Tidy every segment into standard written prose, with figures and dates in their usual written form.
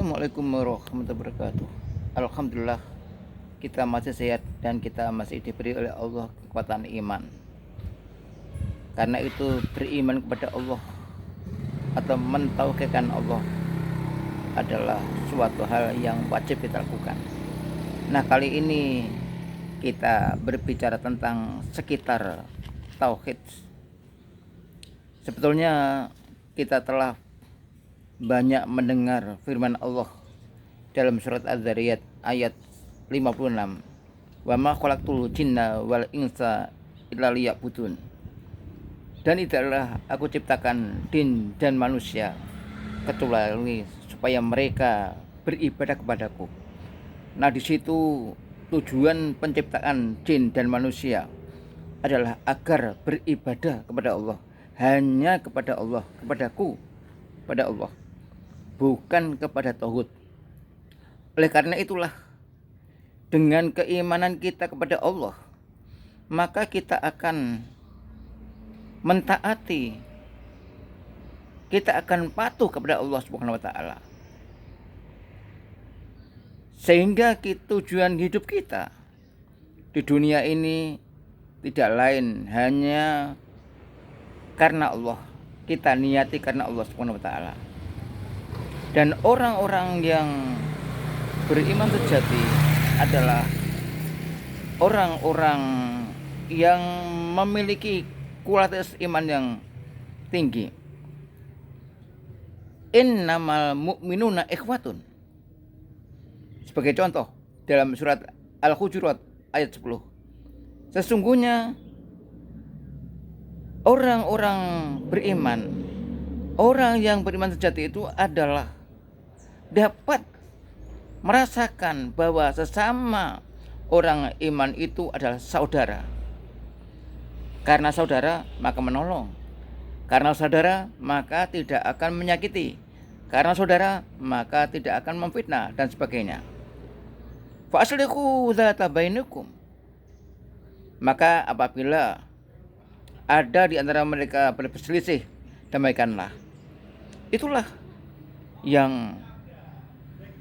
Assalamualaikum warahmatullahi wabarakatuh. Alhamdulillah kita masih sehat dan kita masih diberi oleh Allah kekuatan iman. Karena itu beriman kepada Allah atau mentauhidkan Allah adalah suatu hal yang wajib kita lakukan. Nah, kali ini kita berbicara tentang sekitar tauhid. Sebetulnya kita telah banyak mendengar firman Allah dalam surat Az-Zariyat ayat 56. Wa ma khalaqtul jinna wal insa illa liya'budun. Dan tidaklah aku ciptakan jin dan manusia kecuali supaya mereka beribadah kepadaku. Nah, di situ tujuan penciptaan jin dan manusia adalah agar beribadah kepada Allah, hanya kepada Allah, kepadaku, pada Allah, bukan kepada tauhid. Oleh karena itulah, dengan keimanan kita kepada Allah, maka kita akan mentaati, kita akan patuh kepada Allah Subhanahu wa taala. Sehingga tujuan hidup kita di dunia ini tidak lain hanya karena Allah. Kita niati karena Allah Subhanahu wa taala. Dan orang-orang yang beriman sejati adalah orang-orang yang memiliki kualitas iman yang tinggi. Innamal mu'minuna ikhwatun. Sebagai contoh dalam surat Al-Hujurat ayat 10. Sesungguhnya orang-orang beriman, orang yang beriman sejati itu adalah dapat merasakan bahwa sesama orang iman itu adalah saudara. Karena saudara maka menolong. Karena saudara maka tidak akan menyakiti. Karena saudara maka tidak akan memfitnah dan sebagainya. Fa aslihu dzata bainakum. Maka apabila ada di antara mereka berselisih, damaikanlah. Itulah yang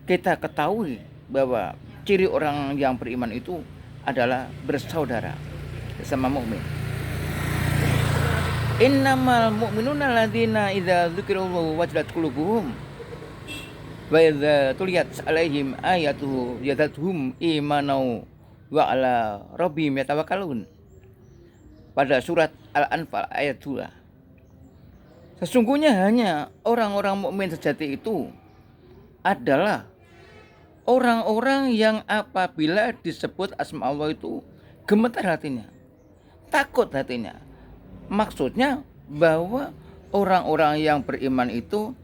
kita ketahui bahwa ciri orang yang beriman itu adalah bersaudara sesama mukmin. Innamal mu'minuna alladzina idza dzukirallahu wajilat qulubuhum wa idza tuliyat 'alaihim ayatuhu zadatuhum imanan wa 'ala rabbihim yatawakkalun. Pada surat Al-Anfal ayat 2. Sesungguhnya hanya orang-orang mukmin sejati itu adalah orang-orang yang apabila disebut asma Allah itu gemetar hatinya, takut hatinya. Maksudnya bahwa orang-orang yang beriman itu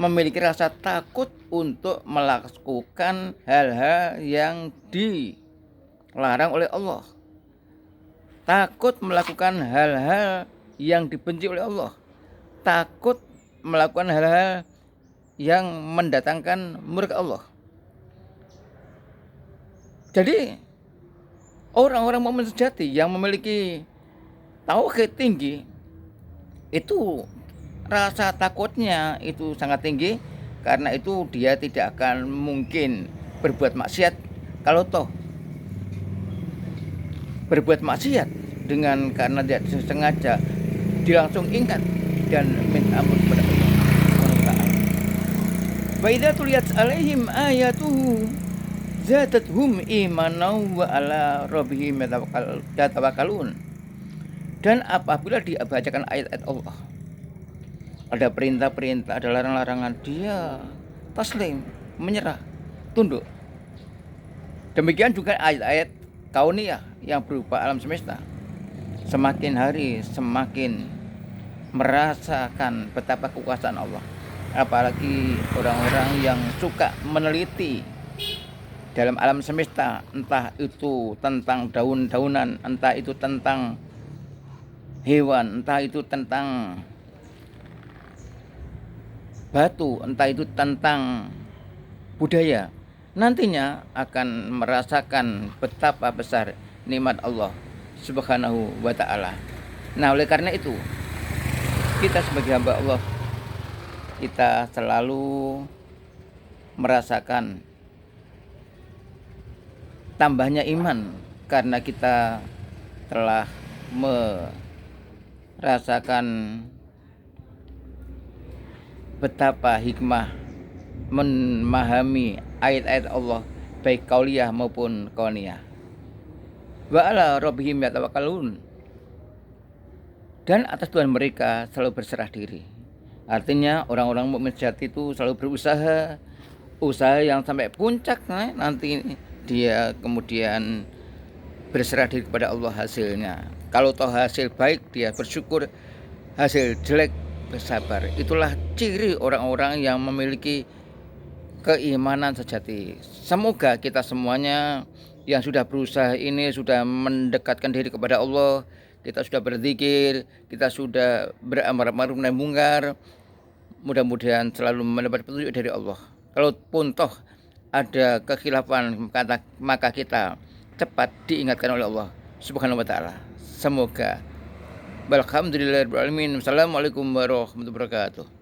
memiliki rasa takut untuk melakukan hal-hal yang dilarang oleh Allah. Takut melakukan hal-hal yang dibenci oleh Allah. Takut melakukan hal-hal yang mendatangkan murka Allah. Jadi orang-orang mukmin sejati yang memiliki tauhid tinggi itu rasa takutnya itu sangat tinggi, karena itu dia tidak akan mungkin berbuat maksiat. Kalau toh berbuat maksiat dengan karena dia sengaja, dia langsung ingat dan minta ampun kepada Allah. Wa idza tuliyat 'alaihim ayatuhu zadatuhum imanan wa 'ala rabbihim yatawakkalun. Dan apabila dibacakan ayat-ayat Allah, ada perintah-perintah, ada larangan-larangan, dia taslim, menyerah, tunduk. Demikian juga ayat-ayat kauniyah yang berupa alam semesta. Semakin hari semakin merasakan betapa kekuasaan Allah. Apalagi orang-orang yang suka meneliti dalam alam semesta, entah itu tentang daun-daunan, entah itu tentang hewan, entah itu tentang batu, entah itu tentang budaya, nantinya akan merasakan betapa besar nikmat Allah Subhanahu wa ta'ala. Nah, oleh karena itu kita sebagai hamba Allah, kita selalu merasakan tambahnya iman karena kita telah merasakan betapa hikmah memahami ayat-ayat Allah baik qauliyah maupun kauniyah. Wa ala rabbihim yatawakkalun, dan atas Tuhan mereka selalu berserah diri. Artinya orang-orang mukmin sejati itu selalu berusaha, usaha yang sampai puncak nanti dia kemudian berserah diri kepada Allah hasilnya. Kalau toh hasil baik dia bersyukur, hasil jelek bersabar. Itulah ciri orang-orang yang memiliki keimanan sejati. Semoga kita semuanya yang sudah berusaha ini sudah mendekatkan diri kepada Allah, kita sudah berzikir, kita sudah beramar ma'ruf nahi mungkar, mudah-mudahan selalu mendapat petunjuk dari Allah. Kalaupun toh ada kekhilafan, maka kita cepat diingatkan oleh Allah Subhanahu wa taala. Semoga. Alhamdulillahirabbil alamin. Wassalamualaikum warahmatullahi wabarakatuh.